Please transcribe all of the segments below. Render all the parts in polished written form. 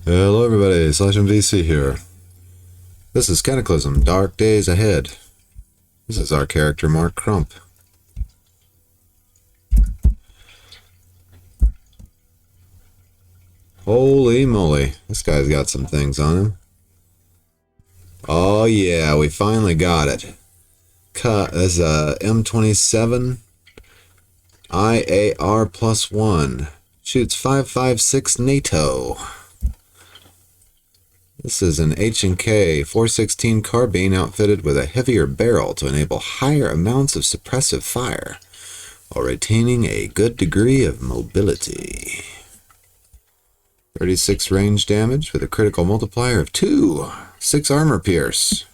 Hello everybody, /MVC here. This is Cataclysm, Dark Days Ahead. This is our character Mark Crump. Holy moly, this guy's got some things on him. Oh yeah, we finally got it. As a M27 IAR +1. Shoots 5.56 NATO. This is an H&K 416 carbine outfitted with a heavier barrel to enable higher amounts of suppressive fire while retaining a good degree of mobility. 36 range damage with a critical multiplier of 2. 6 armor pierce.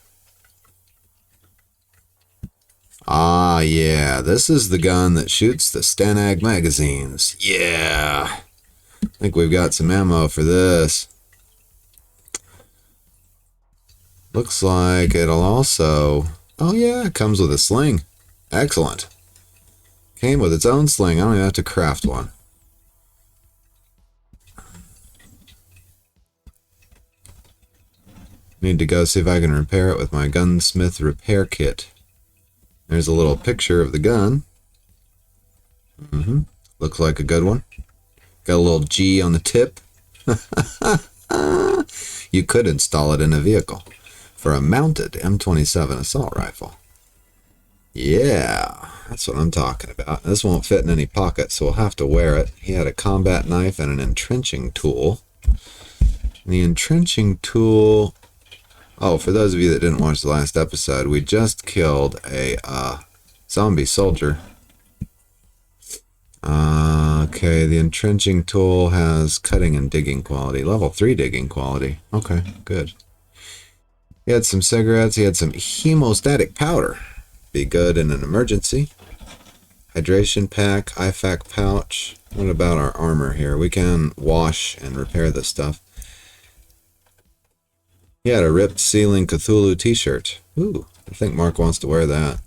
Ah, yeah, this is the gun that shoots the Stanag magazines. Yeah, I think we've got some ammo for this. Looks like it'll also... Oh yeah, it comes with a sling. Excellent. Came with its own sling. I don't even have to craft one. Need to go see if I can repair it with my gunsmith repair kit. There's a little picture of the gun. Looks like a good one. Got a little G on the tip. You could install it in a vehicle for a mounted M27 assault rifle. Yeah, that's what I'm talking about. This won't fit in any pocket, so we'll have to wear it. He had a combat knife and an entrenching tool. And the entrenching tool... Oh, for those of you that didn't watch the last episode, we just killed a zombie soldier. Okay, the entrenching tool has cutting and digging quality. Level 3 digging quality. Okay, good. He had some cigarettes. He had some hemostatic powder. Be good in an emergency. Hydration pack, IFAK pouch. What about our armor here? We can wash and repair this stuff. He had a ripped Ceiling Cthulhu t-shirt. Ooh, I think Mark wants to wear that.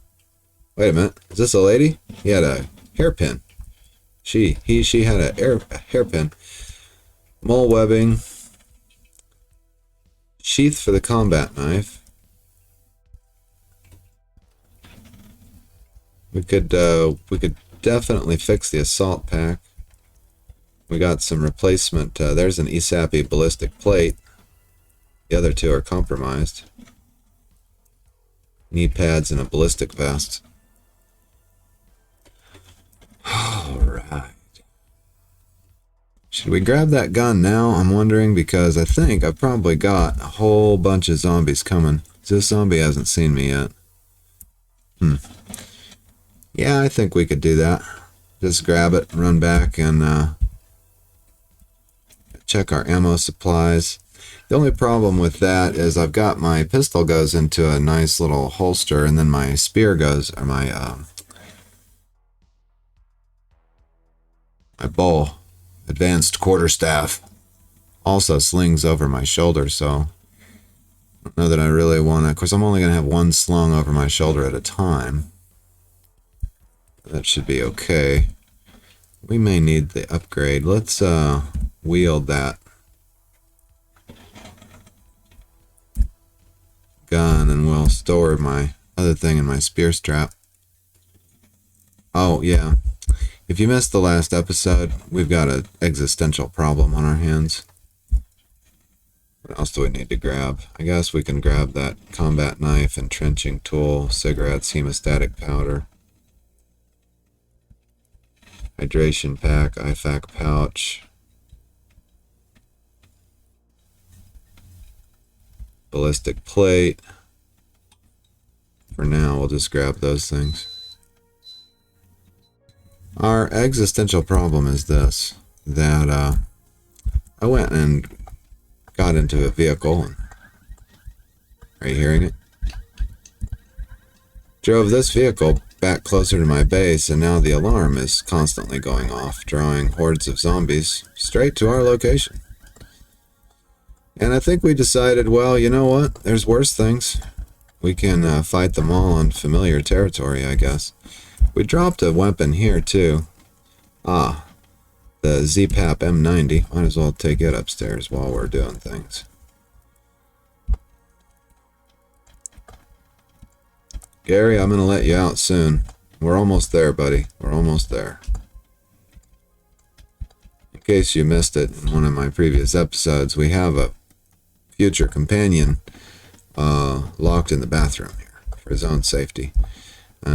Wait a minute. Is this a lady? He had a hairpin. She had a hairpin. Mole webbing. Sheath for the combat knife. We could definitely fix the assault pack. We got some replacement. There's an ESAPI ballistic plate. The other two are compromised. Knee pads and a ballistic vest. Alright. Should we grab that gun now? I'm wondering, because I think I've probably got a whole bunch of zombies coming. This zombie hasn't seen me yet. Yeah, I think we could do that. Just grab it, run back, and check our ammo supplies. The only problem with that is I've got my pistol goes into a nice little holster, and then my spear goes, or my bow, advanced quarterstaff, also slings over my shoulder, so I don't know that I really want to. Of course, I'm only going to have one slung over my shoulder at a time. That should be okay. We may need the upgrade. Let's wield that gun, and we'll store my other thing in my spear strap. Oh yeah, if you missed the last episode, we've got an existential problem on our hands. What else do we need to grab? I guess we can grab that combat knife, entrenching tool, cigarettes, hemostatic powder, hydration pack, IFAK pouch, ballistic plate. For now, we'll just grab those things. Our existential problem is this, that I went and got into a vehicle, and are you hearing it? Drove this vehicle back closer to my base, and now the alarm is constantly going off, drawing hordes of zombies straight to our location. And I think we decided, well, you know what? There's worse things. We can fight them all on familiar territory, I guess. We dropped a weapon here, too. Ah, the ZPAP M90. Might as well take it upstairs while we're doing things. Gary, I'm going to let you out soon. We're almost there, buddy. We're almost there. In case you missed it in one of my previous episodes, we have a future companion locked in the bathroom here for his own safety.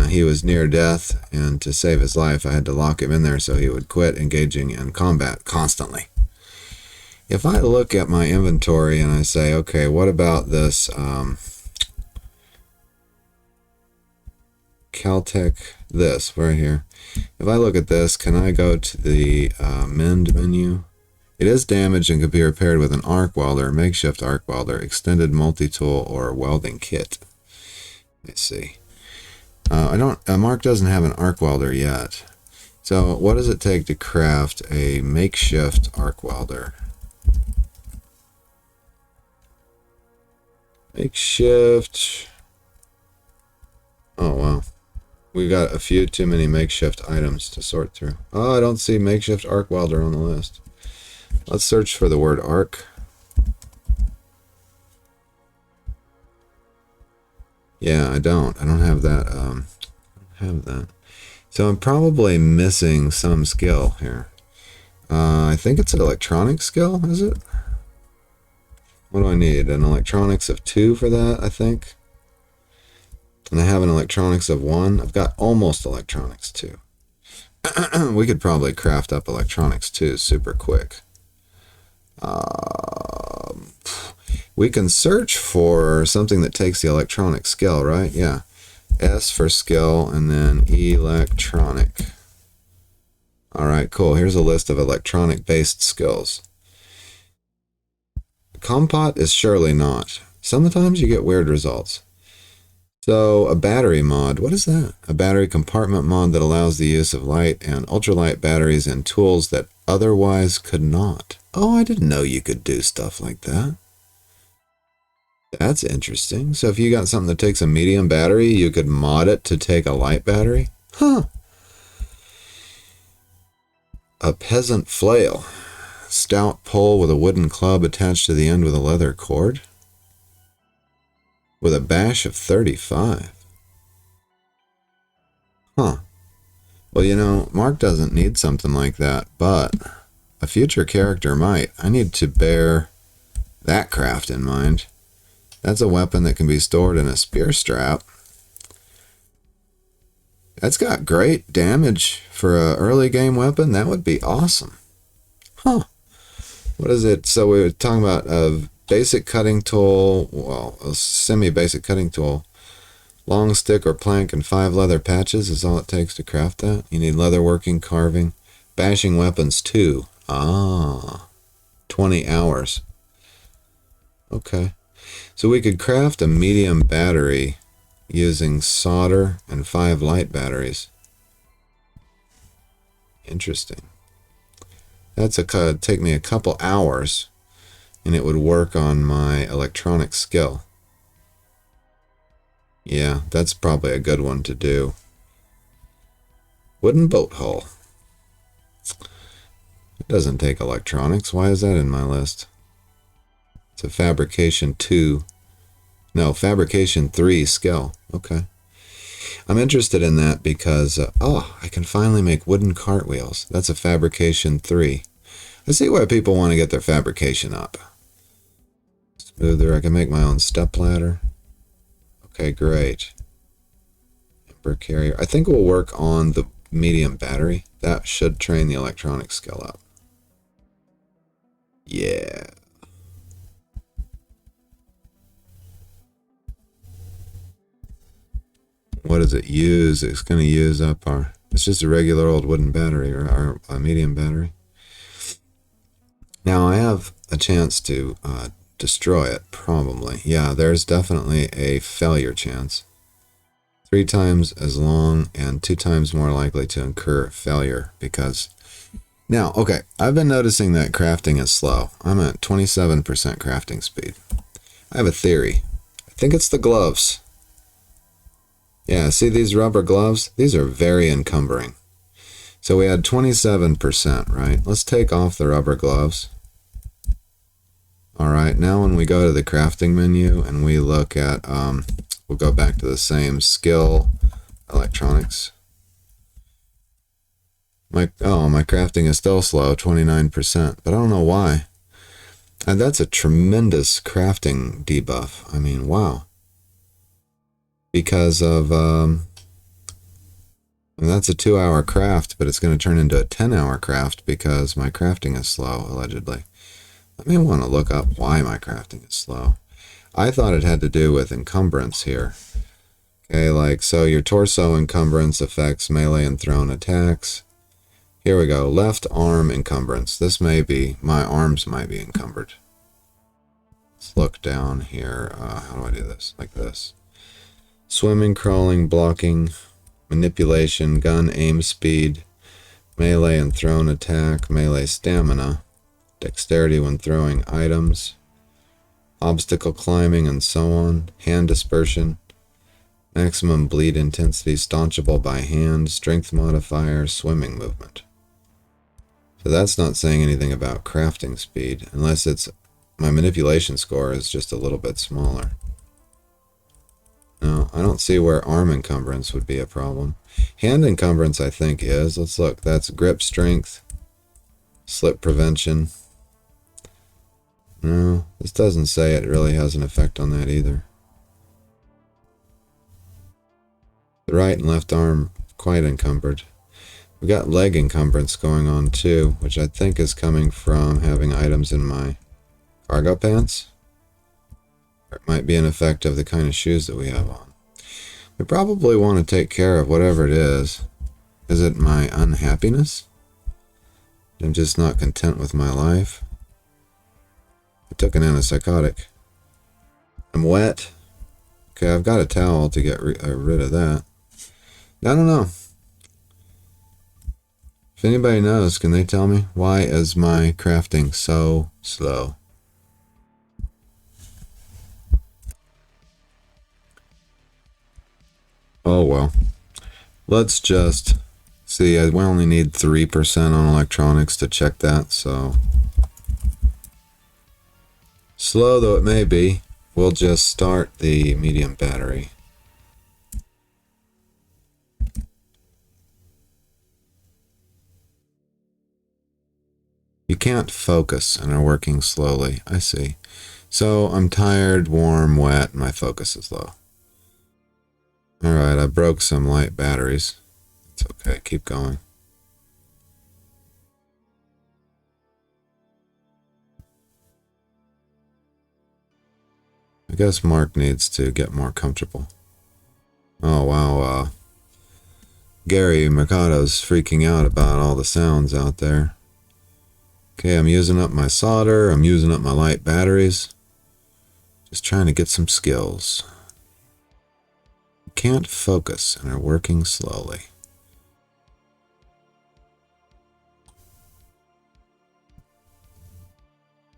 He was near death, and to save his life, I had to lock him in there so he would quit engaging in combat constantly. If I look at my inventory and I say, okay, what about this Caltech, this right here? If I look at this, can I go to the mend menu? It is damaged and could be repaired with an arc welder, makeshift arc welder, extended multi-tool, or welding kit. Let's see. Mark doesn't have an arc welder yet. So what does it take to craft a makeshift arc welder? Makeshift. Oh, wow. We got a few too many makeshift items to sort through. Oh, I don't see makeshift arc welder on the list. Let's search for the word arc. Yeah, I don't have that. So I'm probably missing some skill here. I think it's an electronic skill, is it? What do I need? An electronics of 2 for that, I think. And I have an electronics of 1. I've got almost electronics 2. We could probably craft up electronics 2 super quick. We can search for something that takes the electronic skill, right? Yeah. S for skill, and then electronic. All right, cool. Here's a list of electronic-based skills. Compot is surely not. Sometimes you get weird results. So a battery mod, what is that? A battery compartment mod that allows the use of light and ultralight batteries and tools that otherwise could not. Oh, I didn't know you could do stuff like that. That's interesting. So if you got something that takes a medium battery, you could mod it to take a light battery? Huh. A peasant flail. Stout pole with a wooden club attached to the end with a leather cord. With a bash of 35. Huh. Well, you know, Mark doesn't need something like that, but a future character might. I need to bear that craft in mind. That's a weapon that can be stored in a spear strap. That's got great damage for an early game weapon. That would be awesome. Huh. What is it? So we were talking about a basic cutting tool, well, a semi-basic cutting tool. Long stick or plank and 5 leather patches is all it takes to craft that. You need leatherworking, carving, bashing weapons too. 20 hours. Okay. So we could craft a medium battery using solder and 5 light batteries. Interesting. That's take me a couple hours, and it would work on my electronic skill. Yeah, that's probably a good one to do. Wooden boat hull. It doesn't take electronics. Why is that in my list? It's a fabrication 2. No, fabrication 3 skill. Okay. I'm interested in that because, I can finally make wooden cartwheels. That's a fabrication 3. I see why people want to get their fabrication up. Smoother. I can make my own step ladder. Okay, great. Ember carrier. I think we'll work on the medium battery. That should train the electronic skill up. Yeah. What does it use? It's going to use up our... It's just a regular old wooden battery, or a medium battery. Now I have a chance to destroy it, probably. Yeah, there's definitely a failure chance. 3 times as long and 2 times more likely to incur failure because... Now, okay, I've been noticing that crafting is slow. I'm at 27% crafting speed. I have a theory. I think it's the gloves. Yeah, see these rubber gloves? These are very encumbering. So we had 27%, right? Let's take off the rubber gloves. All right, now when we go to the crafting menu and we look at, we'll go back to the same skill, electronics. My crafting is still slow, 29%, but I don't know why. And that's a tremendous crafting debuff. I mean, wow. Because of, and that's a 2-hour craft, but it's going to turn into a 10-hour craft because my crafting is slow, allegedly. I may want to look up why my crafting is slow. I thought it had to do with encumbrance here. Okay, like, so your torso encumbrance affects melee and thrown attacks. Here we go, left arm encumbrance. This may be, my arms might be encumbered. Let's look down here. How do I do this? Like this. Swimming, crawling, blocking, manipulation, gun aim speed, melee and thrown attack, melee stamina, dexterity when throwing items, obstacle climbing and so on, hand dispersion, maximum bleed intensity, staunchable by hand, strength modifier, swimming movement. So that's not saying anything about crafting speed, unless it's my manipulation score is just a little bit smaller. No, I don't see where arm encumbrance would be a problem. Hand encumbrance, I think, is. Let's look. That's grip strength, slip prevention. No, this doesn't say it really has an effect on that either. The right and left arm quite encumbered. We got leg encumbrance going on too, which I think is coming from having items in my cargo pants. Or it might be an effect of the kind of shoes that we have on. We probably want to take care of whatever it is. Is it my unhappiness? I'm just not content with my life. I took an antipsychotic. I'm wet. Okay, I've got a towel to get rid of that. I don't know. If anybody knows, can they tell me why is my crafting so slow? Oh well. Let's just see. We only need 3% on electronics to check that, so slow though it may be, we'll just start the medium battery. You can't focus and are working slowly. I see. So I'm tired, warm, wet, and my focus is low. Alright, I broke some light batteries. It's okay, keep going. I guess Mark needs to get more comfortable. Oh wow, Gary Mercado's freaking out about all the sounds out there. Okay, I'm using up my solder, I'm using up my light batteries. Just trying to get some skills. Can't focus and are working slowly.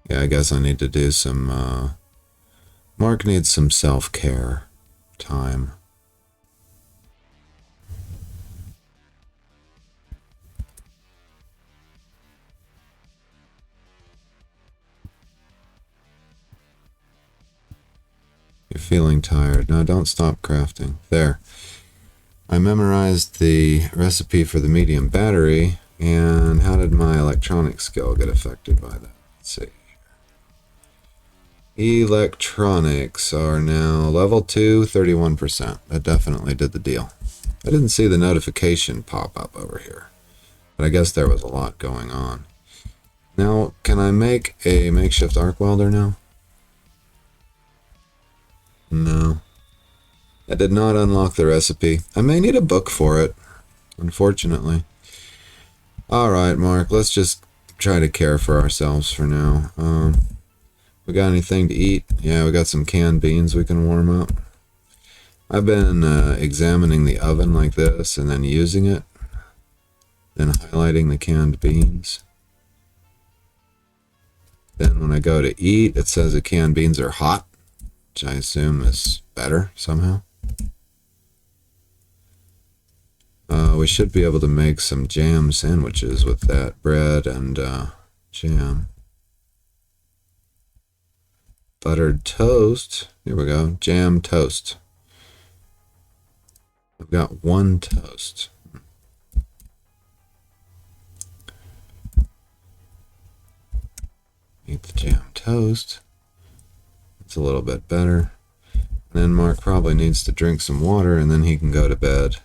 Yeah, I guess I need to do some, Mark needs some self-care time. You're feeling tired. No, don't stop crafting. There. I memorized the recipe for the medium battery, and how did my electronic skill get affected by that? Let's see. Electronics are now level 2, 31%. That definitely did the deal. I didn't see the notification pop up over here, but I guess there was a lot going on. Now, can I make a makeshift arc welder now? No. I did not unlock the recipe. I may need a book for it, unfortunately. Alright, Mark, let's just try to care for ourselves for now. We got anything to eat? Yeah, we got some canned beans we can warm up. I've been examining the oven like this and then using it, then highlighting the canned beans. Then when I go to eat, it says the canned beans are hot, which I assume is better somehow. We should be able to make some jam sandwiches with that bread and jam. Buttered toast. Here we go. Jam toast. I've got one toast. Eat the jam toast. It's a little bit better. And then Mark probably needs to drink some water and then he can go to bed.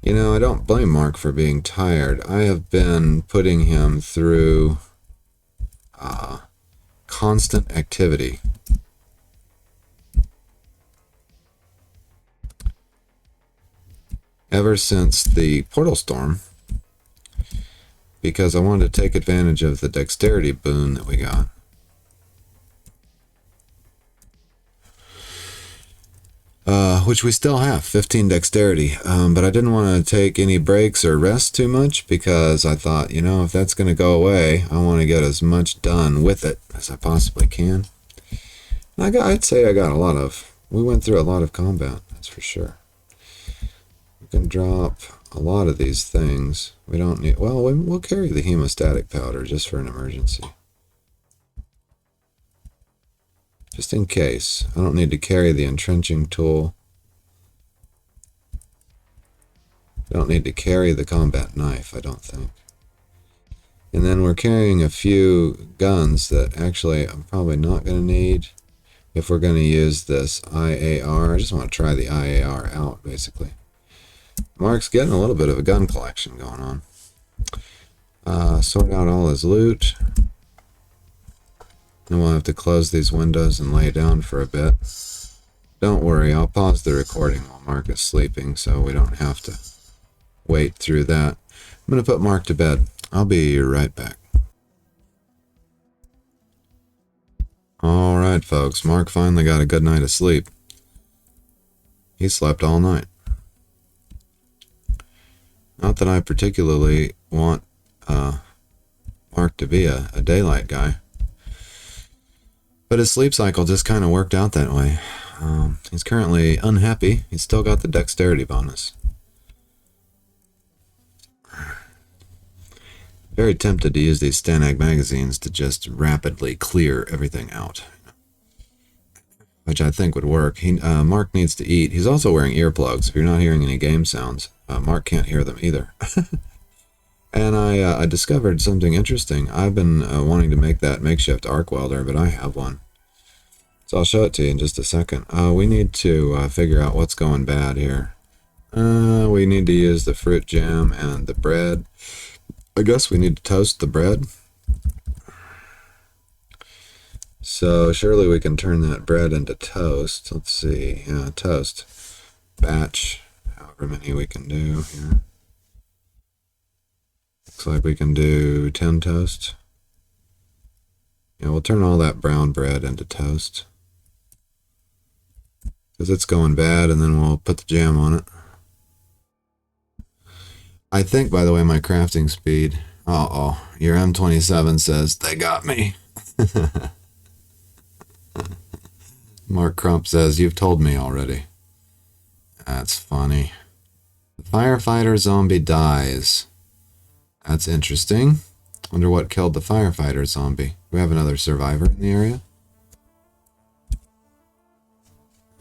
You know, I don't blame Mark for being tired. I have been putting him through constant activity. Ever since the portal storm, because I wanted to take advantage of the dexterity boon that we got. Which we still have, 15 dexterity, but I didn't want to take any breaks or rest too much because I thought, you know, if that's going to go away, I want to get as much done with it as I possibly can. And I'd say I got we went through a lot of combat, that's for sure. We can drop a lot of these things. We don't need, well, we'll carry the hemostatic powder just for an emergency. Just in case. I don't need to carry the entrenching tool. Don't need to carry the combat knife, I don't think. And then we're carrying a few guns that actually I'm probably not going to need if we're going to use this IAR. I just want to try the IAR out, basically. Mark's getting a little bit of a gun collection going on. Sort out all his loot. And we'll have to close these windows and lay down for a bit. Don't worry, I'll pause the recording while Mark is sleeping so we don't have to wait through that. I'm going to put Mark to bed. I'll be right back. Alright folks, Mark finally got a good night of sleep. He slept all night. Not that I particularly want Mark to be a daylight guy. But his sleep cycle just kind of worked out that way. He's currently unhappy. He's still got the dexterity bonus. Very tempted to use these Stanag magazines to just rapidly clear everything out. Which I think would work. Mark needs to eat. He's also wearing earplugs. If you're not hearing any game sounds, Mark can't hear them either. And I discovered something interesting. I've been wanting to make that makeshift arc welder, but I have one. So I'll show it to you in just a second. We need to figure out what's going bad here. We need to use the fruit jam and the bread. I guess we need to toast the bread. So surely we can turn that bread into toast. Let's see. Yeah, toast. Batch. However many we can do here. Looks like we can do 10 toast. Yeah, we'll turn all that brown bread into toast. Because it's going bad, and then we'll put the jam on it. I think, by the way, my crafting speed... Uh-oh. Your M27 says, they got me. Mark Crump says, you've told me already. That's funny. The firefighter zombie dies. That's interesting. Wonder what killed the firefighter zombie. Do we have another survivor in the area?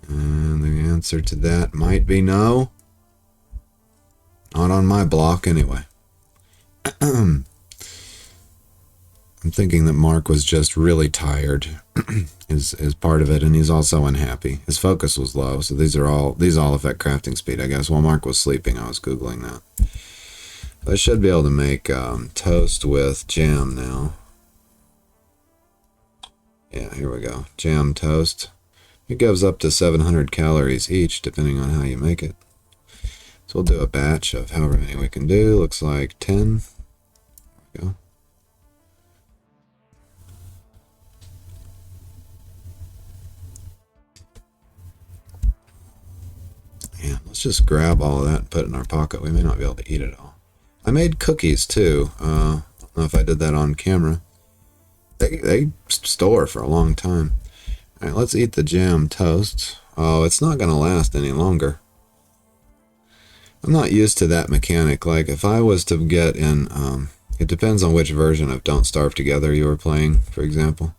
And the answer to that might be no. Not on my block, anyway. I'm thinking that Mark was just really tired is part of it, and he's also unhappy. His focus was low, so these all affect crafting speed, I guess. While Mark was sleeping, I was Googling that. I should be able to make toast with jam now. Yeah, here we go. Jam toast. It gives up to 700 calories each, depending on how you make it. So we'll do a batch of however many we can do. Looks like 10. There we go. Yeah, let's just grab all of that and put it in our pocket. We may not be able to eat it all. I made cookies too. I don't know if I did that on camera. They store for a long time. Alright, let's eat the jam toast. Oh, it's not going to last any longer. I'm not used to that mechanic. Like, if I was to get in, it depends on which version of Don't Starve Together you were playing, for example.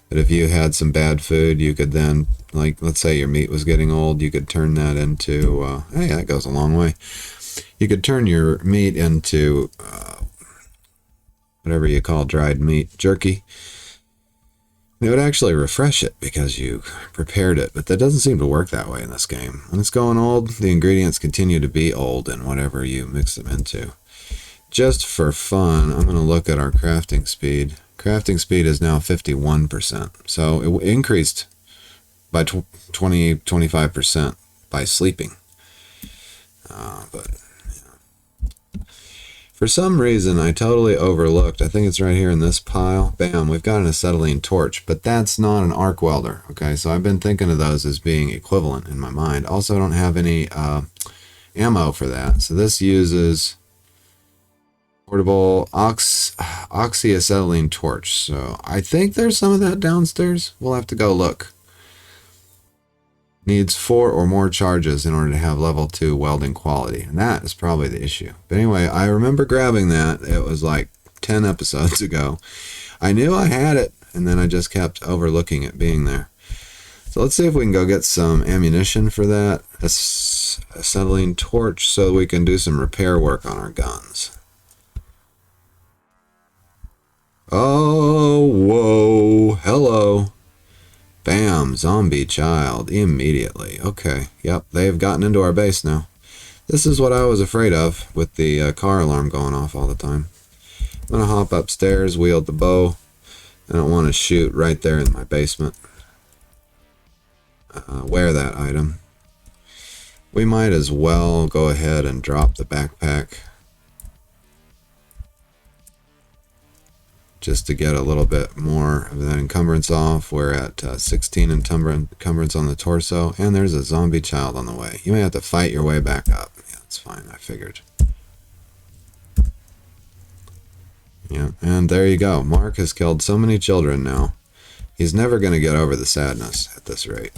But if you had some bad food, you could then, like, let's say your meat was getting old, you could turn that into, hey, that goes a long way. You could turn your meat into whatever you call dried meat, jerky. It would actually refresh it because you prepared it, but that doesn't seem to work that way in this game. When it's going old, the ingredients continue to be old in whatever you mix them into. Just for fun, I'm going to look at our crafting speed. Crafting speed is now 51%, so it increased by 25% by sleeping. But for some reason, I totally overlooked. I think it's right here in this pile. Bam, we've got an acetylene torch, but that's not an arc welder. Okay, so I've been thinking of those as being equivalent in my mind. Also, I don't have any ammo for that. So this uses portable oxyacetylene torch. So I think there's some of that downstairs. We'll have to go look. Needs 4 or more charges in order to have level 2 welding quality. And that is probably the issue. But anyway, I remember grabbing that. It was like 10 episodes ago. I knew I had it, and then I just kept overlooking it being there. So let's see if we can go get some ammunition for that acetylene torch so we can do some repair work on our guns. Oh, whoa, hello. Bam, zombie child, immediately. Okay, yep, they've gotten into our base now. This is what I was afraid of with the car alarm going off all the time. I'm going to hop upstairs, wield the bow. I don't want to shoot right there in my basement. Wear that item. We might as well go ahead and drop the backpack. Just to get a little bit more of that encumbrance off. We're at 16 encumbrance on the torso, and there's a zombie child on the way. You may have to fight your way back up. Yeah, that's fine, I figured. Yeah, and there you go. Mark has killed so many children now. He's never going to get over the sadness at this rate.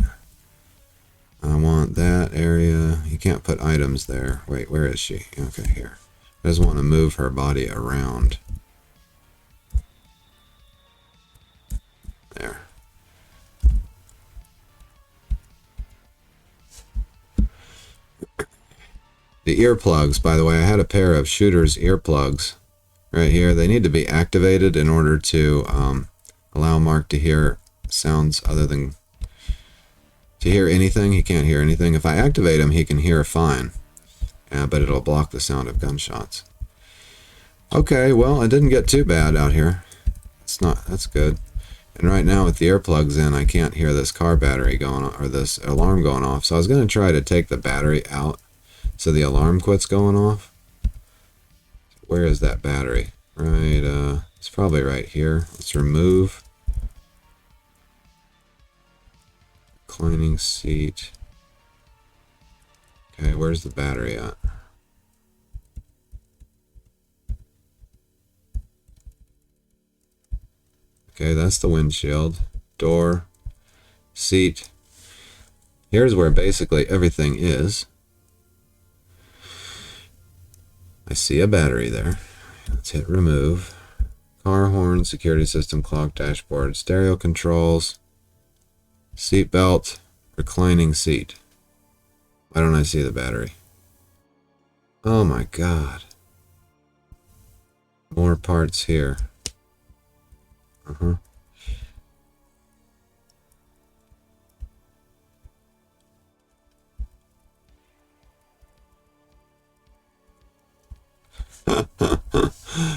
I want that area. You can't put items there. Wait, where is she? Okay, here. I just want to move her body around. There. The earplugs, by the way, I had a pair of Shooter's earplugs right here. They need to be activated in order to allow Mark to hear sounds other than to hear anything. He can't hear anything. If I activate him, he can hear fine, but it'll block the sound of gunshots. Okay, well, it didn't get too bad out here. That's good. And right now with the earplugs in, I can't hear this car battery going on, or this alarm going off. So I was going to try to take the battery out so the alarm quits going off. Where is that battery? Right, it's probably right here. Let's remove. Reclining seat. Okay, where's the battery at? Okay, that's the windshield. Door. Seat. Here's where basically everything is. I see a battery there. Let's hit remove. Car horn, security system, clock, dashboard, stereo controls, seat belt, reclining seat. Why don't I see the battery? Oh my god. More parts here.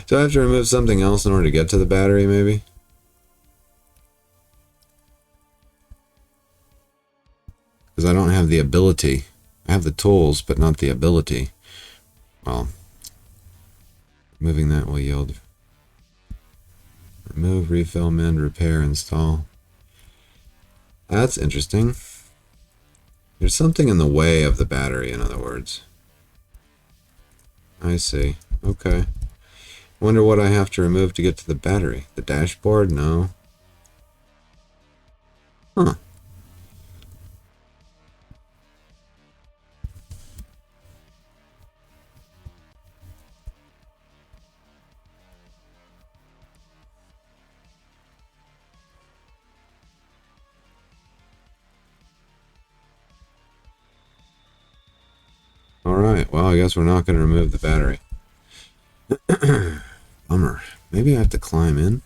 Do I have to remove something else in order to get to the battery, maybe? Because I don't have the ability. I have the tools, but not the ability. Well, removing that will yield. Remove, refill, mend, repair, install. That's interesting. There's something in the way of the battery, in other words. I see. Okay. Wonder what I have to remove to get to the battery. The dashboard? No. Huh. Alright, well, I guess we're not going to remove the battery. Bummer. Maybe I have to climb in?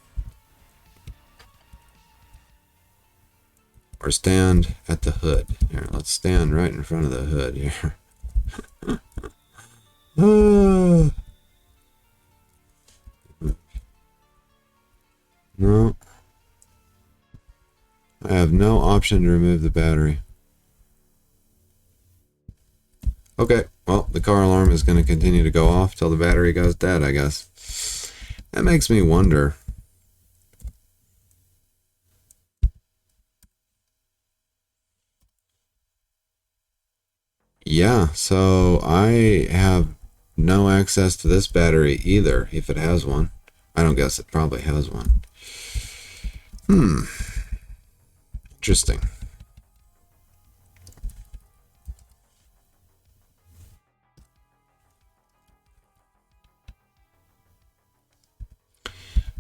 Or stand at the hood. Here, let's stand right in front of the hood here. No. I have no option to remove the battery. Okay, well, the car alarm is going to continue to go off till the battery goes dead, I guess. That makes me wonder. Yeah, so I have no access to this battery either, if it has one. I don't guess it probably has one. Interesting.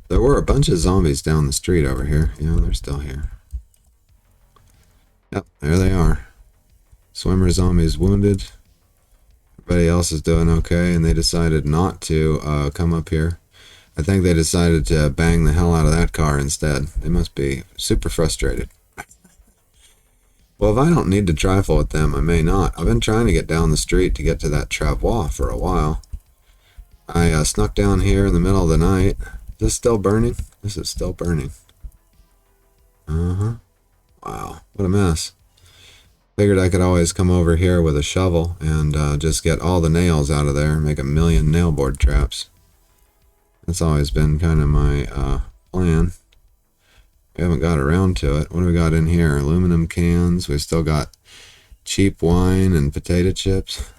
There were a bunch of zombies down the street over here. Yeah, they're still here. Yep, there they are. Swimmer zombies wounded. Everybody else is doing okay, and they decided not to come up here. I think they decided to bang the hell out of that car instead. They must be super frustrated. Well, if I don't need to trifle with them, I may not. I've been trying to get down the street to get to that travois for a while. I snuck down here in the middle of the night. Is this still burning? This is still burning. Wow, what a mess. Figured I could always come over here with a shovel and just get all the nails out of there and make a million nail board traps. That's always been kind of my plan. We haven't got around to it. What do we got in here? Aluminum cans. We've still got cheap wine and potato chips.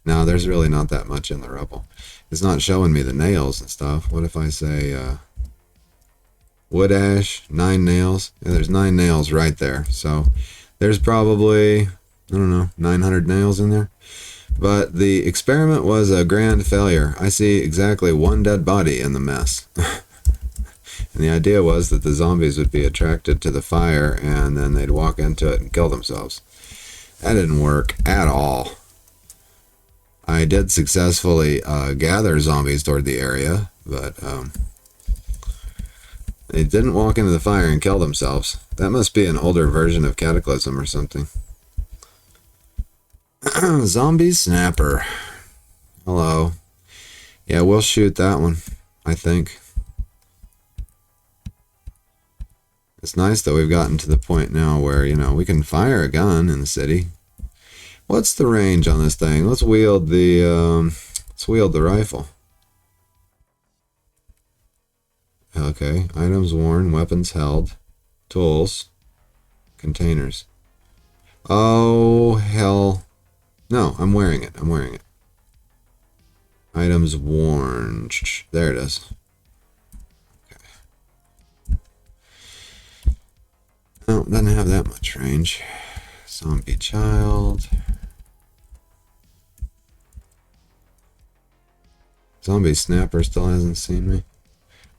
No, there's really not that much in the rubble. It's not showing me the nails and stuff. What if I say wood ash, 9 nails? Yeah, there's 9 nails right there. So there's probably, I don't know, 900 nails in there. But the experiment was a grand failure. I see exactly 1 dead body in the mess. And the idea was that the zombies would be attracted to the fire and then they'd walk into it and kill themselves. That didn't work at all. I did successfully gather zombies toward the area, but they didn't walk into the fire and kill themselves. That must be an older version of Cataclysm or something. Zombie snapper. Hello. Yeah, we'll shoot that one, I think. It's nice that we've gotten to the point now where, you know, we can fire a gun in the city. What's the range on this thing? Let's wield the rifle. Okay, items worn, weapons held, tools, containers. Oh, hell. No, I'm wearing it. I'm wearing it. Items worn. There it is. Okay. No, doesn't have that much range. Zombie child. Zombie snapper still hasn't seen me.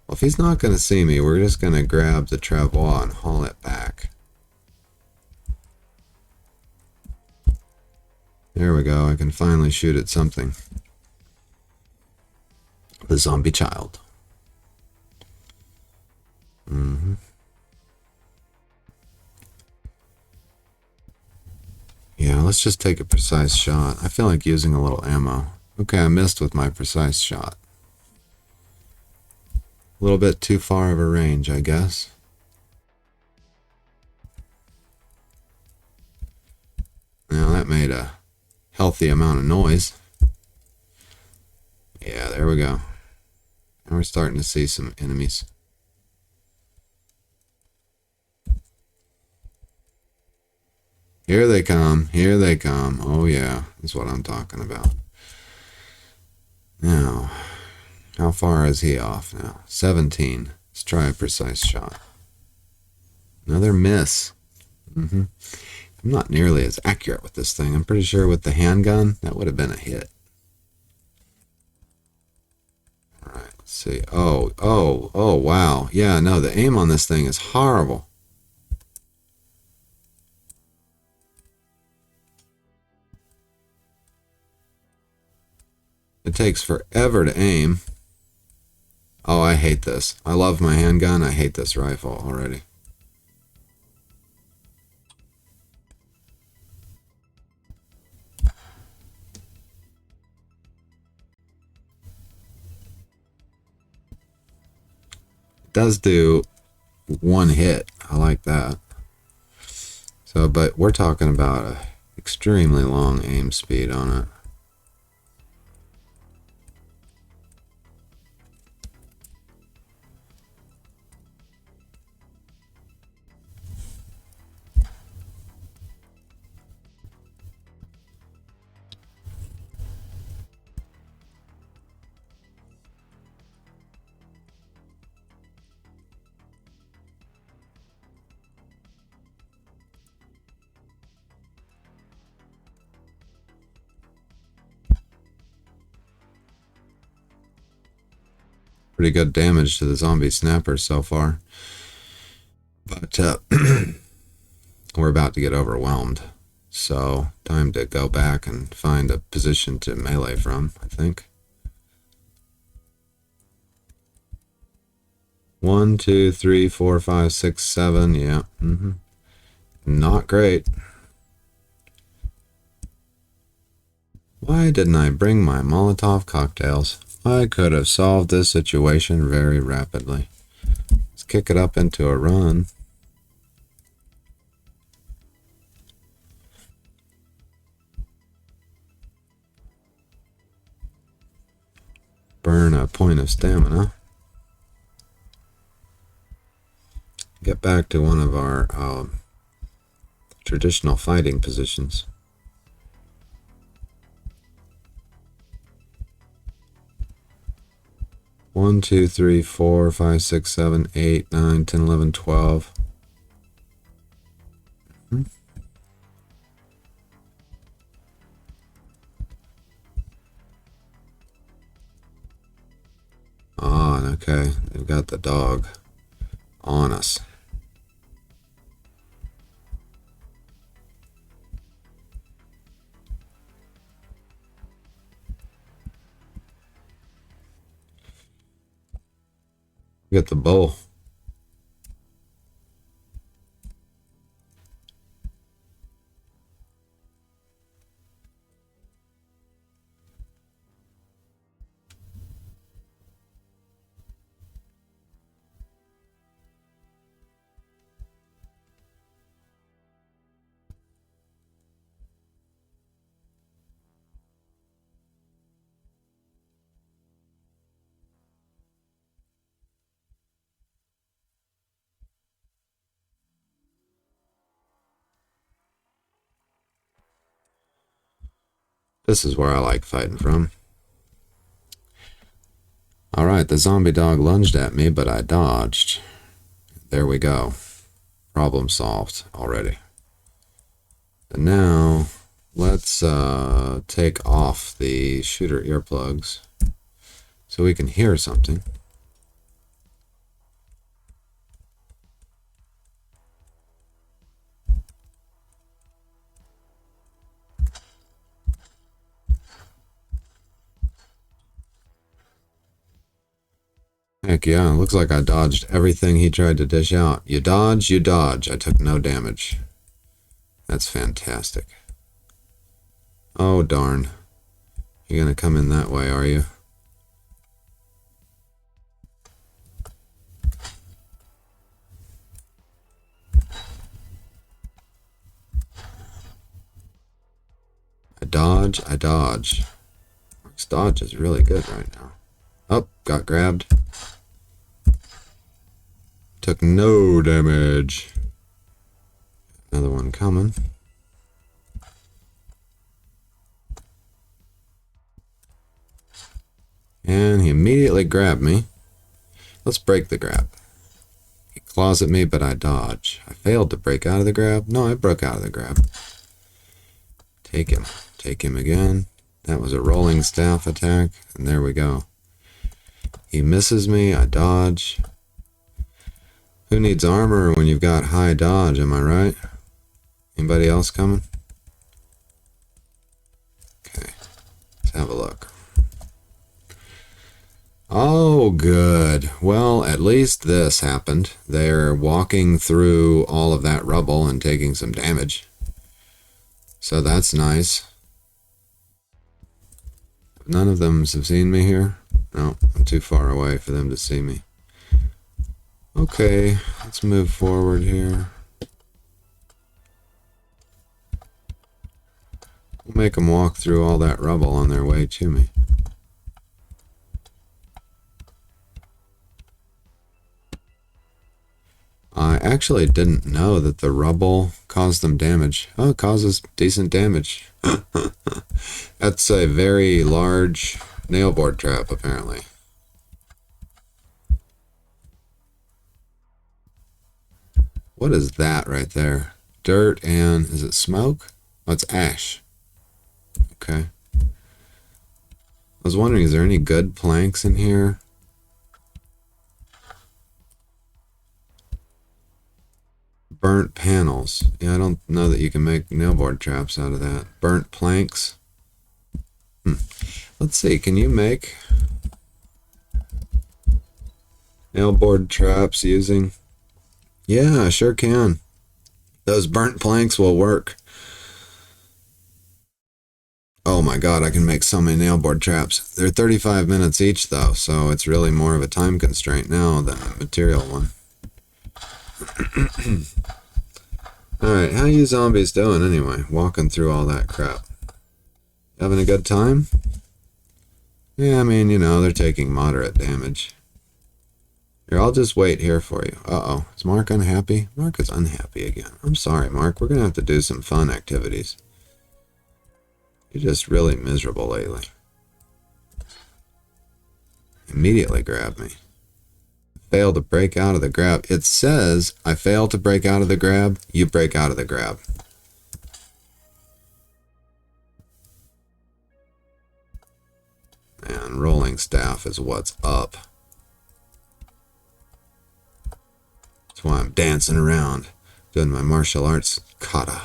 Well, if he's not going to see me, we're just going to grab the travois and haul it back. There we go. I can finally shoot at something. The zombie child. Yeah, let's just take a precise shot. I feel like using a little ammo. Okay, I missed with my precise shot. A little bit too far of a range, I guess. Now that made a healthy amount of noise. Yeah, there we go. And we're starting to see some enemies. Here they come. Here they come. Oh yeah, that's what I'm talking about. Now, how far is he off now? 17. Let's try a precise shot. Another miss. I'm not nearly as accurate with this thing. I'm pretty sure with the handgun, that would have been a hit. Alright, let's see. Oh, wow. Yeah, no, the aim on this thing is horrible. It takes forever to aim. Oh, I hate this. I love my handgun. I hate this rifle already. It does do one hit. I like that. So, but we're talking about a extremely long aim speed on it. Pretty good damage to the zombie snappers so far. But we're about to get overwhelmed. So, time to go back and find a position to melee from, I think. 1, 2, 3, 4, 5, 6, 7. Yeah. Not great. Why didn't I bring my Molotov cocktails? I could have solved this situation very rapidly. Let's kick it up into a run. Burn a point of stamina. Get back to one of our traditional fighting positions. One, 2, 3, 4, 5, 6, 7, 8, 9, 10, 11, 12. Ah, okay. They've got the dog on us. Get the bow. This is where I like fighting from. Alright, the zombie dog lunged at me, but I dodged. There we go. Problem solved already. And now, let's take off the shooter earplugs so we can hear something. Heck yeah, looks like I dodged everything he tried to dish out. You dodge, you dodge. I took no damage. That's fantastic. Oh, darn. You're gonna come in that way, are you? I dodge, I dodge. Mark's dodge is really good right now. Oh, got grabbed. Took no damage. Another one coming. And he immediately grabbed me. Let's break the grab. He claws at me, but I dodge. I failed to break out of the grab. No, I broke out of the grab. Take him. Take him again. That was a rolling staff attack. And there we go. He misses me. I dodge. Who needs armor when you've got high dodge, am I right? Anybody else coming? Okay, let's have a look. Oh, good. Well, at least this happened. They're walking through all of that rubble and taking some damage. So that's nice. None of them have seen me here. No, I'm too far away for them to see me. Okay, let's move forward here. We'll make them walk through all that rubble on their way to me. I actually didn't know that the rubble caused them damage. Oh, it causes decent damage. That's a very large nail board trap, apparently. What is that right there? Dirt and... is it smoke? Oh, it's ash. Okay. I was wondering, is there any good planks in here? Burnt panels. Yeah, I don't know that you can make nail board traps out of that. Burnt planks. Let's see, can you make nail board traps using... Yeah, I sure can. Those burnt planks will work. Oh my god, I can make so many nail board traps. They're 35 minutes each though, so it's really more of a time constraint now than a material one. Alright, how you zombies doing anyway? Walking through all that crap. Having a good time? Yeah, I mean, you know, they're taking moderate damage. Here, I'll just wait here for you. Uh-oh, is Mark unhappy? Mark is unhappy again. I'm sorry, Mark. We're going to have to do some fun activities. You're just really miserable lately. Immediately grab me. Fail to break out of the grab. It says, I fail to break out of the grab. You break out of the grab. And rolling staff is what's up. That's why I'm dancing around, doing my martial arts kata.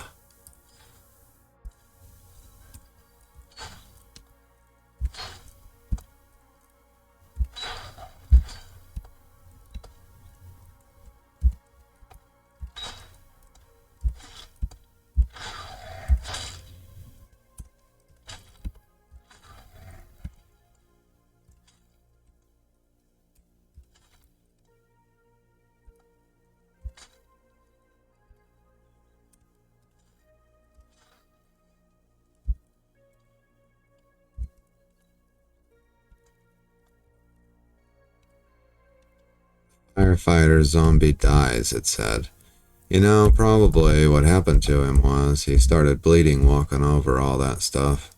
Firefighter zombie dies, it said. You know, probably what happened to him was he started bleeding walking over all that stuff.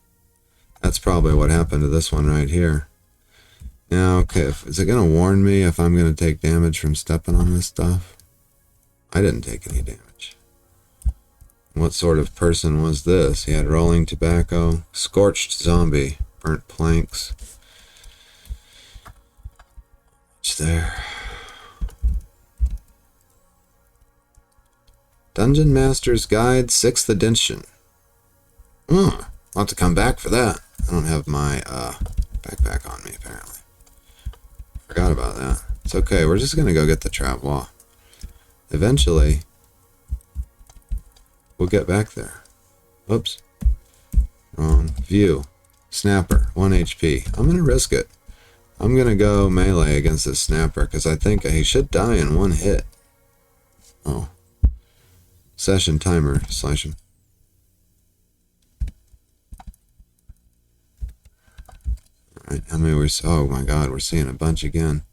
That's probably what happened to this one right here. Now, okay, is it going to warn me if I'm going to take damage from stepping on this stuff? I didn't take any damage. What sort of person was this? He had rolling tobacco, scorched zombie, burnt planks. What's there? Dungeon Master's Guide, 6th edition. I'll have to come back for that. I don't have my backpack on me, apparently. Forgot about that. It's okay, we're just going to go get the trap wall. Eventually, we'll get back there. Oops. Wrong. View. Snapper. 1 HP. I'm going to risk it. I'm going to go melee against this snapper, because I think he should die in one hit. Oh. Session timer, slash him. Alright, how many we're... oh my god, we're seeing a bunch again.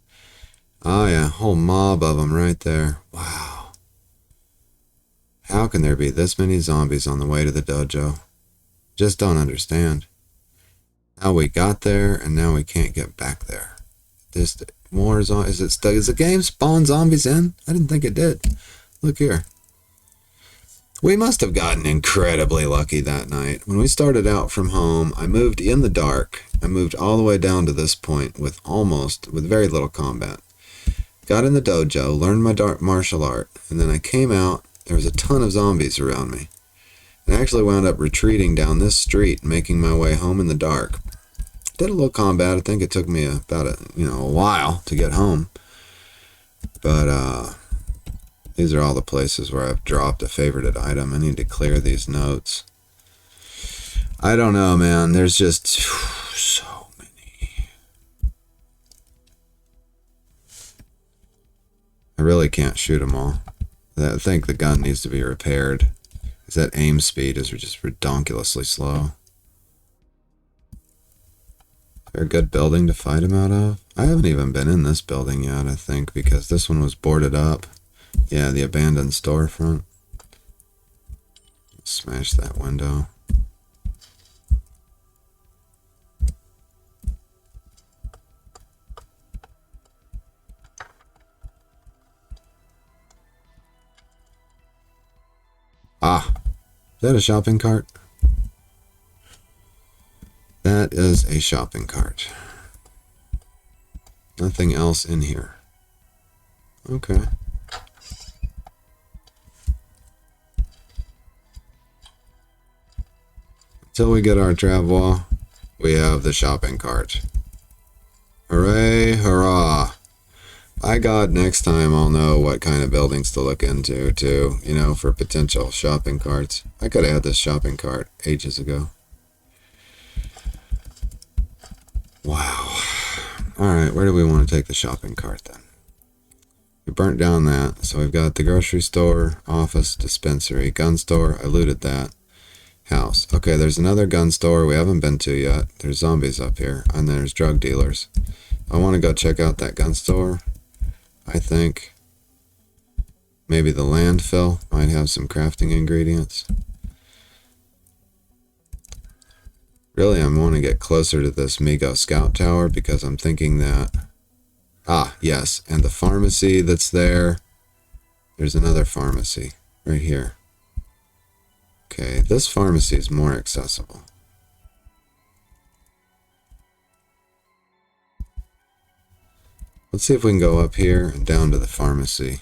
Oh yeah, whole mob of them right there. Wow. How can there be this many zombies on the way to the dojo? Just don't understand. How we got there, and now we can't get back there. This... more zombies... Is the game spawn zombies in? I didn't think it did. Look here. We must have gotten incredibly lucky that night. When we started out from home, I moved in the dark. I moved all the way down to this point with very little combat. Got in the dojo, learned my martial art, and then I came out. There was a ton of zombies around me. And I actually wound up retreating down this street, making my way home in the dark. Did a little combat. I think it took me about a while to get home. But these are all the places where I've dropped a favorited item. I need to clear these notes. I don't know, man. There's just so many. I really can't shoot them all. I think the gun needs to be repaired. Because that aim speed is just redonkulously slow. Is there a good building to fight him out of? I haven't even been in this building yet, I think, because this one was boarded up. Yeah, the abandoned storefront. Smash that window. Ah, is that a shopping cart? That is a shopping cart. Nothing else in here. Okay. Until we get our travois, we have the shopping cart. Hooray, hurrah. By God, next time I'll know what kind of buildings to look into, too, for potential shopping carts. I could have had this shopping cart ages ago. Wow. Alright, where do we want to take the shopping cart then? We burnt down that, so we've got the grocery store, office, dispensary, gun store. I looted that. House. Okay, there's another gun store we haven't been to yet. There's zombies up here, and there's drug dealers. I want to go check out that gun store. I think maybe the landfill might have some crafting ingredients. Really, I want to get closer to this Migo Scout Tower because I'm thinking that... Ah, yes, and the pharmacy that's there. There's another pharmacy right here. Okay, this pharmacy is more accessible. Let's see if we can go up here and down to the pharmacy.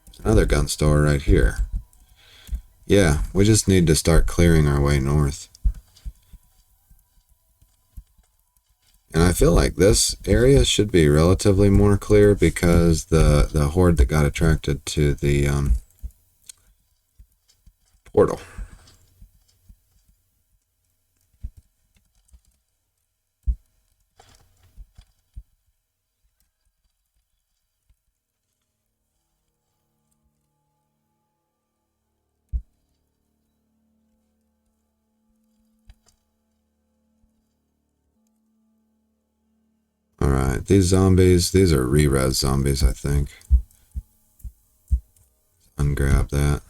There's another gun store right here. Yeah, we just need to start clearing our way north. And I feel like this area should be relatively more clear because the horde that got attracted to the portal. Alright, these zombies, these are re-res zombies, I think. Ungrab that.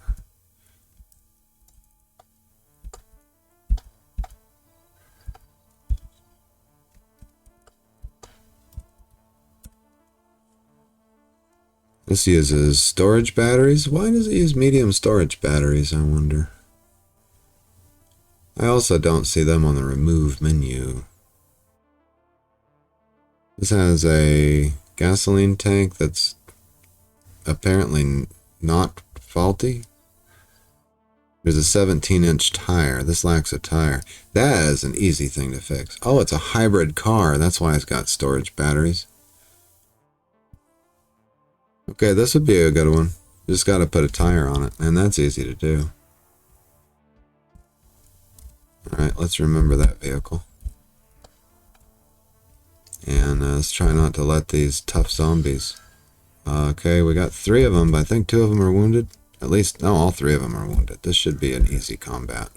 This uses storage batteries. Why does it use medium storage batteries, I wonder? I also don't see them on the remove menu. This has a gasoline tank that's apparently not faulty. There's a 17-inch tire. This lacks a tire. That is an easy thing to fix. Oh, it's a hybrid car. That's why it's got storage batteries. Okay, this would be a good one. Just got to put a tire on it, and that's easy to do. Alright, let's remember that vehicle. And let's try not to let these tough zombies. Okay, we got 3 of them, but I think 2 of them are wounded. At least, no, all 3 of them are wounded. This should be an easy combat.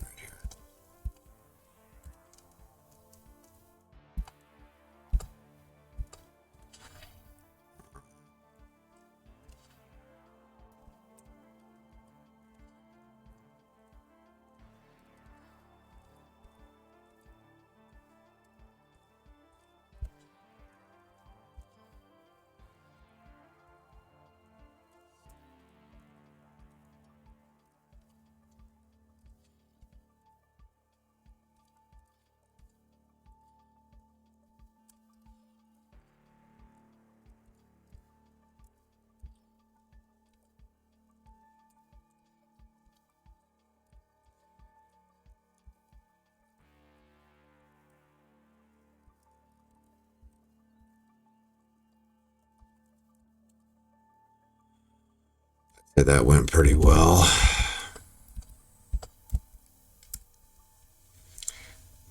Okay, that went pretty well.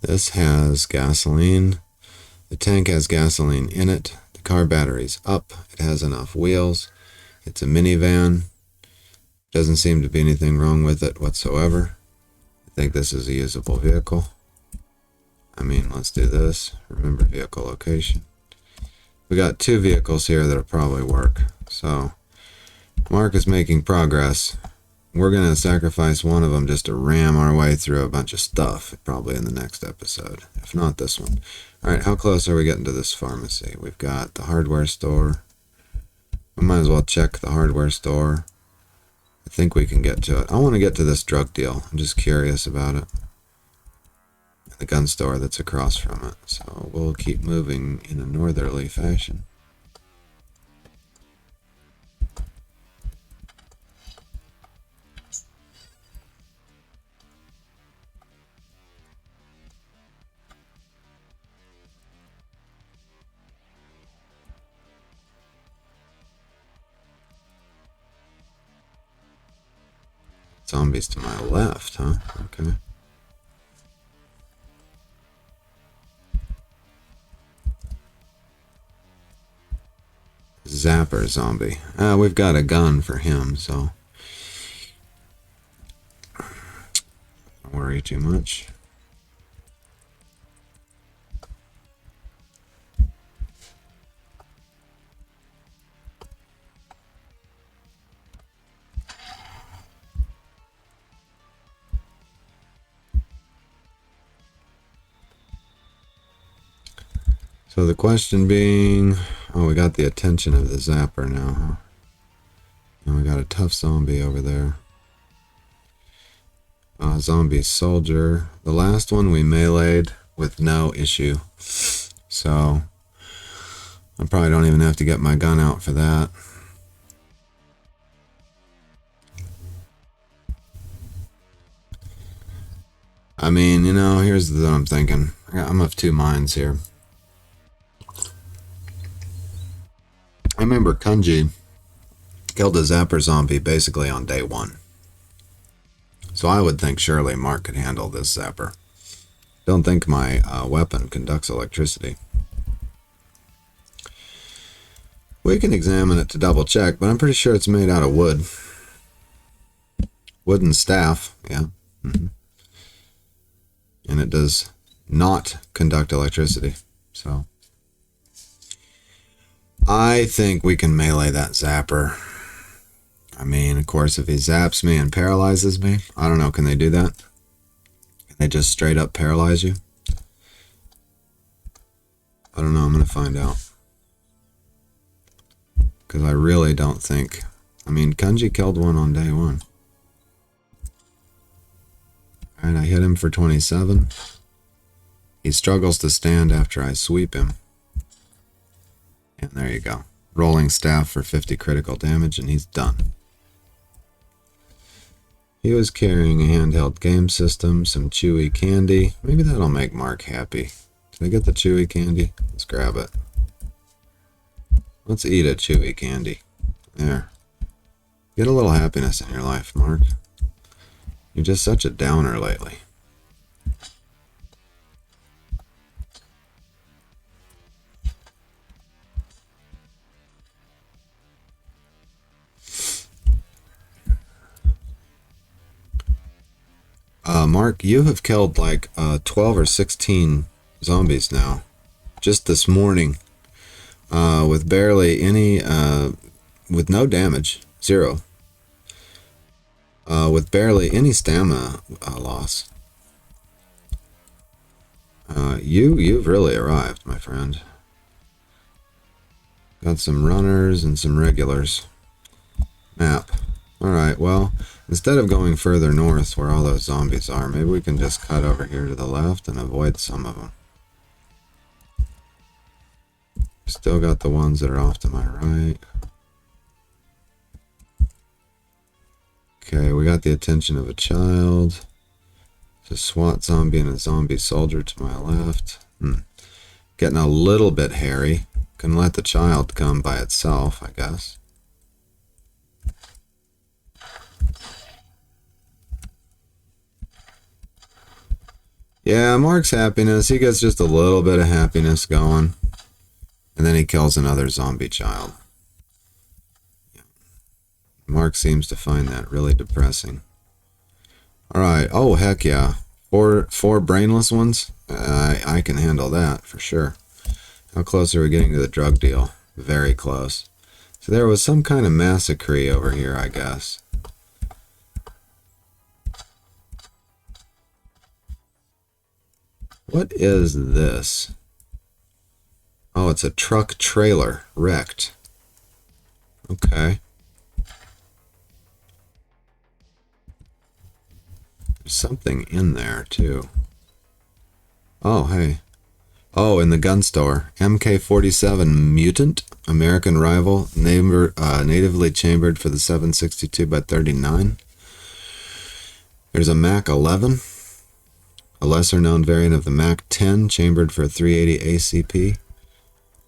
This has gasoline. The tank has gasoline in it. The car battery's up. It has enough wheels. It's a minivan. Doesn't seem to be anything wrong with it whatsoever. I think this is a usable vehicle. I mean, let's do this. Remember vehicle location. We got 2 vehicles here that'll probably work. So, Mark is making progress. We're going to sacrifice one of them just to ram our way through a bunch of stuff, probably in the next episode, if not this one. Alright, how close are we getting to this pharmacy? We've got the hardware store. We might as well check the hardware store. I think we can get to it. I want to get to this drug deal. I'm just curious about it. The gun store that's across from it. So we'll keep moving in a northerly fashion. Zombies to my left, huh? Okay. Zapper zombie. We've got a gun for him, so don't worry too much. So the question being, oh, we got the attention of the zapper now, huh? And we got a tough zombie over there. Zombie soldier. The last one we meleeed with no issue. So I probably don't even have to get my gun out for that. I mean, you know, here's what I'm thinking. I'm of 2 minds here. I remember Kunji killed a zapper zombie basically on day 1. So I would think surely Mark could handle this zapper. Don't think my weapon conducts electricity. We can examine it to double check, but I'm pretty sure it's made out of wood. Wooden staff, yeah. And it does not conduct electricity, so I think we can melee that zapper. I mean, of course, if he zaps me and paralyzes me, I don't know, can they do that? Can they just straight up paralyze you? I don't know, I'm going to find out. Because I really don't think... I mean, Kunji killed one on day 1. Alright, I hit him for 27. He struggles to stand after I sweep him. And there you go. Rolling staff for 50 critical damage, and he's done. He was carrying a handheld game system, some chewy candy. Maybe that'll make Mark happy. Can I get the chewy candy? Let's grab it. Let's eat a chewy candy. There. Get a little happiness in your life, Mark. You're just such a downer lately. Mark, you have killed like 12 or 16 zombies now. Just this morning. With barely any, with no damage. 0. With barely any stamina loss. You've really arrived, my friend. Got some runners and some regulars. Map. Alright, well, instead of going further north where all those zombies are, maybe we can just cut over here to the left and avoid some of them. Still got the ones that are off to my right. Okay, we got the attention of a child. It's a SWAT zombie and a zombie soldier to my left. Getting a little bit hairy. Can let the child come by itself, I guess. Yeah, Mark's happiness. He gets just a little bit of happiness going. And then he kills another zombie child. Mark seems to find that really depressing. Alright. Oh, heck yeah. Four brainless ones? I can handle that, for sure. How close are we getting to the drug deal? Very close. So there was some kind of massacre over here, I guess. What is this? Oh, it's a truck trailer wrecked. Okay. There's something in there, too. Oh, hey. Oh, in the gun store. MK-47 Mutant, American rival, natively chambered for the 7.62x39. There's a Mac 11. A lesser-known variant of the Mac 10, chambered for a 380 ACP.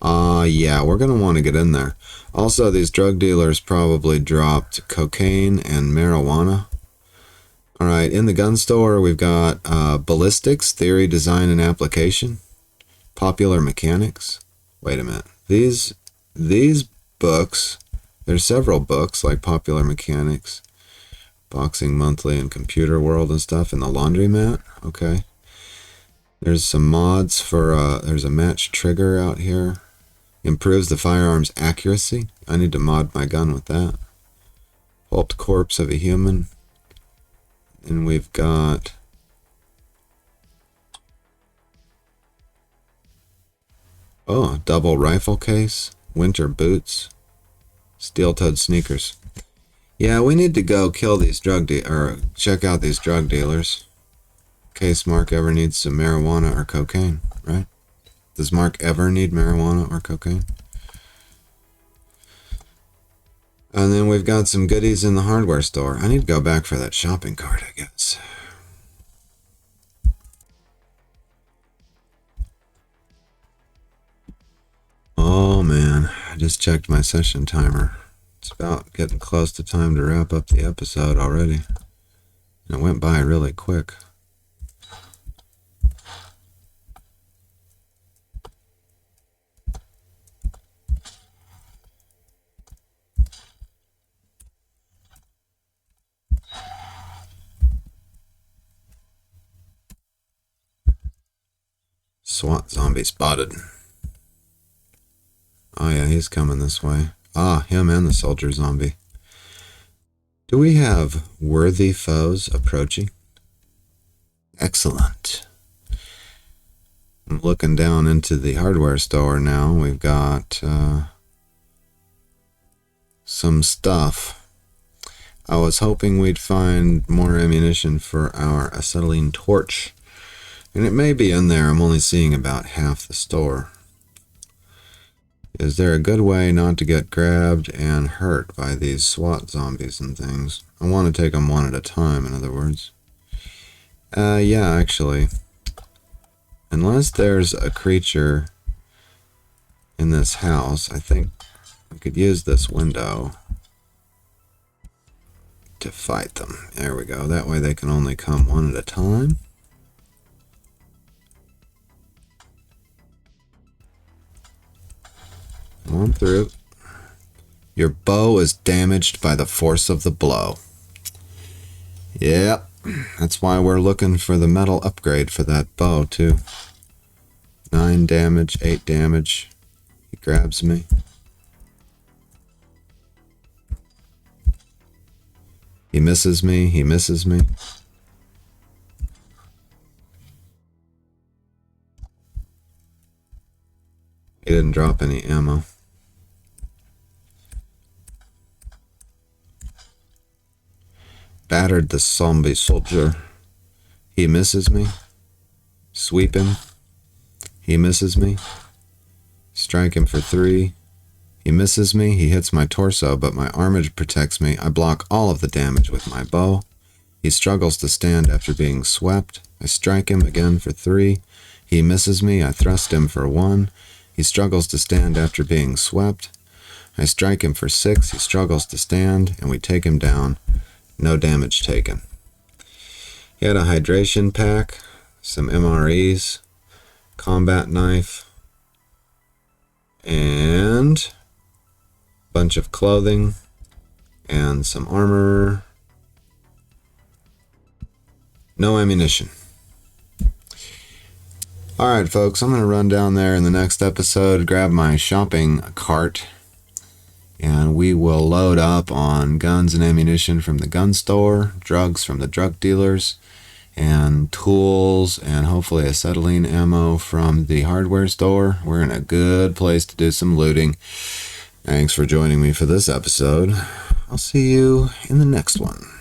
Yeah, we're going to want to get in there. Also, these drug dealers probably dropped cocaine and marijuana. Alright, in the gun store, we've got ballistics, theory, design, and application. Popular mechanics. Wait a minute. These books, there's several books like Popular Mechanics, Boxing Monthly, and Computer World and stuff in the laundromat. Okay. There's some mods for, there's a match trigger out here. Improves the firearm's accuracy. I need to mod my gun with that. Pulped corpse of a human. And we've got... Oh, double rifle case. Winter boots. Steel-toed sneakers. Yeah, we need to go kill these check out these drug dealers. In case Mark ever needs some marijuana or cocaine, right? Does Mark ever need marijuana or cocaine? And then we've got some goodies in the hardware store. I need to go back for that shopping cart, I guess. Oh man, I just checked my session timer. It's about getting close to time to wrap up the episode already. And it went by really quick. SWAT zombie spotted. Oh yeah, he's coming this way. Ah, him and the soldier zombie. Do we have worthy foes approaching? Excellent. I'm looking down into the hardware store now. We've got some stuff. I was hoping we'd find more ammunition for our acetylene torch. And it may be in there. I'm only seeing about half the store. Is there a good way not to get grabbed and hurt by these SWAT zombies and things? I want to take them one at a time, in other words. Yeah, actually. Unless there's a creature in this house, I think I could use this window to fight them. There we go. That way they can only come one at a time. Come on through. Your bow is damaged by the force of the blow. Yep. That's why we're looking for the metal upgrade for that bow, too. 9 damage, 8 damage. He grabs me. He misses me. He misses me. He didn't drop any ammo. Battered the zombie soldier. He misses me. Sweep him. He misses me. Strike him for 3. He misses me. He hits my torso, but my armor protects me. I block all of the damage with my bow. He struggles to stand after being swept. I strike him again for 3. He misses me. I thrust him for 1. He struggles to stand after being swept. I strike him for 6. He struggles to stand, and we take him down. No damage taken. He had a hydration pack. some MREs, combat knife, and a bunch of clothing, and some armor. No ammunition. Alright folks, I'm going to run down there in the next episode, grab my shopping cart, and we will load up on guns and ammunition from the gun store, drugs from the drug dealers, and tools, and hopefully acetylene ammo from the hardware store. We're in a good place to do some looting. Thanks for joining me for this episode. I'll see you in the next one.